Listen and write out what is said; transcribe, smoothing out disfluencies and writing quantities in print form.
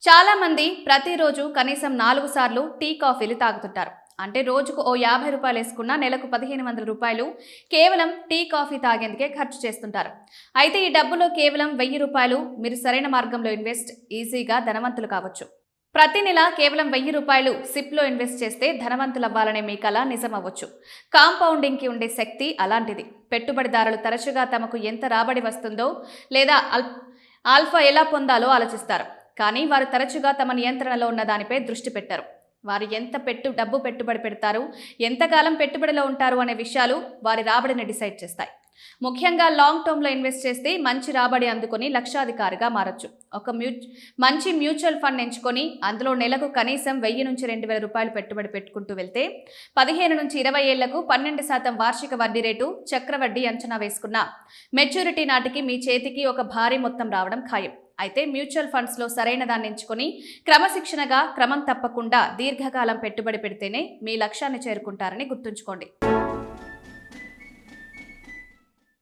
చాలా మంది ప్రతిరోజు కనీసం 4 సార్లు టీ కాఫీలు తాగుతుంటారు. అంటే రోజుకు ఓ 50 రూపాయలు వేసుకున్న నెలకు 1500 రూపాయలు కేవలం టీ కాఫీ తాగేందుకే ఖర్చు చేస్తుంటారు. అయితే ఈ డబ్బులో కేవలం 1000 రూపాయలు మీరు సరైన మార్గంలో ఇన్వెస్ట్ ఈజీగా ధనవంతులు కావచ్చు. ప్రతి నెల కేవలం 1000 రూపాయలు సిప్లో ఇన్వెస్ట్ చేస్తే ధనవంతులవ్వాలనే మీ కల నిజమవ్వచ్చు. కాంపౌండింగ్కి ఉండే శక్తి అలాంటిది. పెట్టుబడిదారులు తరచుగా తమకు ఎంత రాబడి వస్తుందో లేదా ఆల్ఫా ఎలా పొందాలో ఆలోచిస్తారు. కానీ వారు తరచుగా తమ నియంత్రణలో ఉన్న దానిపై దృష్టి పెట్టరు. వారు ఎంత డబ్బు పెట్టుబడి పెడతారు, ఎంతకాలం పెట్టుబడిలో ఉంటారు అనే విషయాలు వారి రాబడిని డిసైడ్ చేస్తాయి. ముఖ్యంగా లాంగ్ టర్మ్లో ఇన్వెస్ట్ చేస్తే మంచి రాబడి అందుకొని లక్షాధికారిగా మారచ్చు. ఒక మంచి మ్యూచువల్ ఫండ్ ఎంచుకొని అందులో నెలకు కనీసం 1000 నుంచి 2000 రూపాయలు పెట్టుబడి పెట్టుకుంటూ వెళ్తే 15 నుంచి 20 ఏళ్లకు 12% వార్షిక వడ్డీ రేటు చక్రవడ్డీ అంచనా వేసుకున్న మెచ్యూరిటీ నాటికి మీ చేతికి ఒక భారీ మొత్తం రావడం ఖాయం. అయితే మ్యూచువల్ ఫండ్స్లో సరైన దాన్ని ఎంచుకొని క్రమశిక్షణగా క్రమం తప్పకుండా దీర్ఘకాలం పెట్టుబడి పెడితేనే మీ లక్ష్యాన్ని చేరుకుంటారని గుర్తుంచుకోండి.